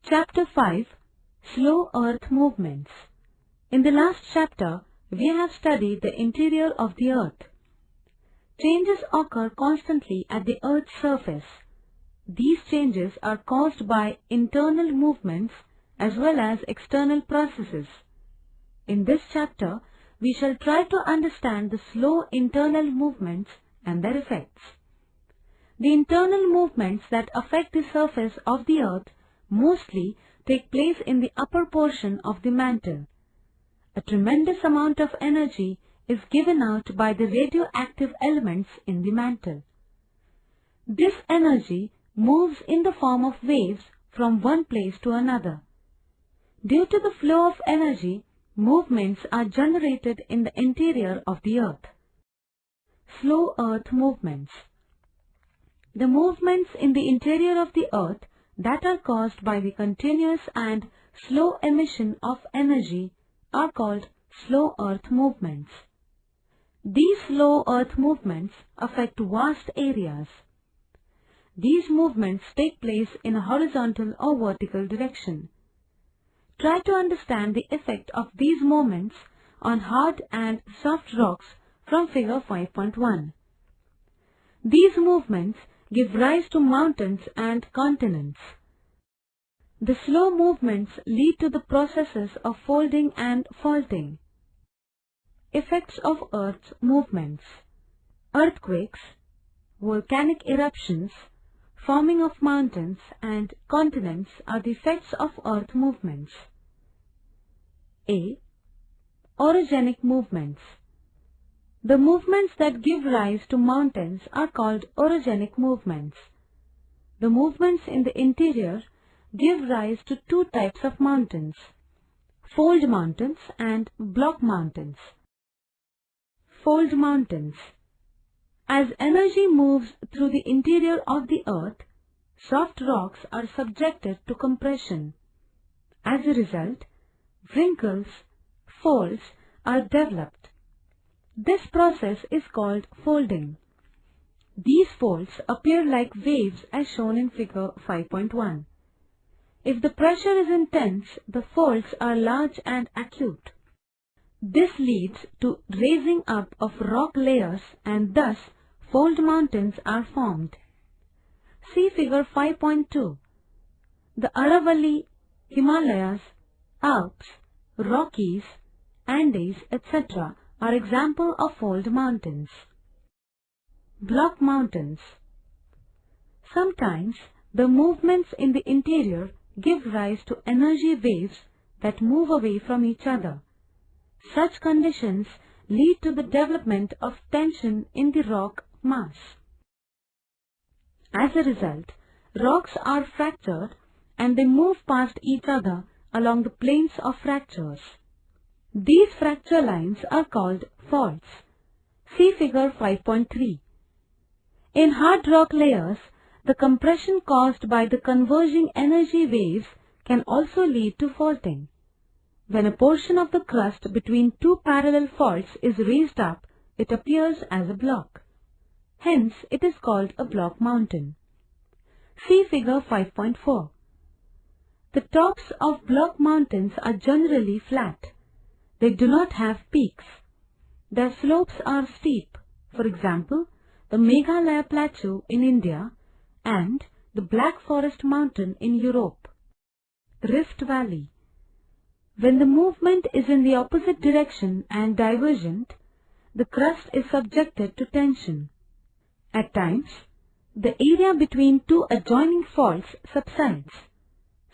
Chapter 5 Slow Earth Movements. In the last chapter, we have studied the interior of the Earth. Changes occur constantly at the Earth's surface. These changes are caused by internal movements as well as external processes. In this chapter, we shall try to understand the slow internal movements and their effects. The internal movements that affect the surface of the Earth mostly take place in the upper portion of the mantle. A tremendous amount of energy is given out by the radioactive elements in the mantle. This energy moves in the form of waves from one place to another. Due to the flow of energy, movements are generated in the interior of the Earth. Slow Earth movements. The movements in the interior of the Earth that are caused by the continuous and slow emission of energy are called slow Earth movements. These slow Earth movements affect vast areas. These movements take place in a horizontal or vertical direction. Try to understand the effect of these movements on hard and soft rocks from figure 5.1. These movements give rise to mountains and continents. The slow movements lead to the processes of folding and faulting. Effects of Earth's movements. Earthquakes, volcanic eruptions, forming of mountains and continents are the effects of Earth movements. A. Orogenic movements. The movements that give rise to mountains are called orogenic movements. The movements in the interior give rise to two types of mountains: fold mountains and block mountains. Fold mountains. As energy moves through the interior of the Earth, soft rocks are subjected to compression. As a result, wrinkles, folds are developed. This process is called folding. These folds appear like waves as shown in figure 5.1. If the pressure is intense, the folds are large and acute. This leads to raising up of rock layers and thus fold mountains are formed. See figure 5.2. The Aravalli, Himalayas, Alps, Rockies, Andes, etc. are examples of fold mountains. Block mountains. Sometimes the movements in the interior give rise to energy waves that move away from each other. Such conditions lead to the development of tension in the rock mass. As a result, rocks are fractured and they move past each other along the planes of fractures. These fracture lines are called faults. See figure 5.3. In hard rock layers, the compression caused by the converging energy waves can also lead to faulting. When a portion of the crust between two parallel faults is raised up, it appears as a block. Hence, it is called a block mountain. See figure 5.4. The tops of block mountains are generally flat. They do not have peaks. Their slopes are steep. For example, the Meghalaya Plateau in India and the Black Forest Mountain in Europe. Rift Valley. When the movement is in the opposite direction and divergent, the crust is subjected to tension. At times, the area between two adjoining faults subsides.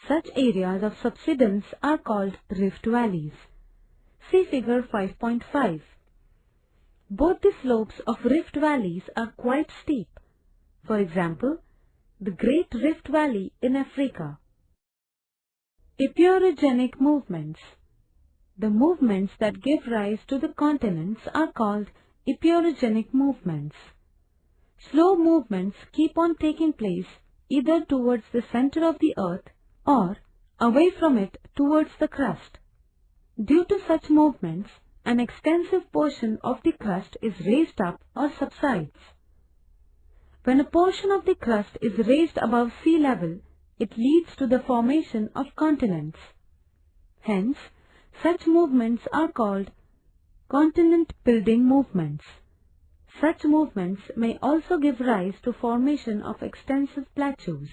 Such areas of subsidence are called rift valleys. See figure 5.5. Both the slopes of rift valleys are quite steep. For example, the Great Rift Valley in Africa. Epeirogenic movements. The movements that give rise to the continents are called epeirogenic movements. Slow movements keep on taking place either towards the center of the Earth or away from it towards the crust. Due to such movements, an extensive portion of the crust is raised up or subsides. When a portion of the crust is raised above sea level, it leads to the formation of continents. Hence, such movements are called continent-building movements. Such movements may also give rise to formation of extensive plateaus.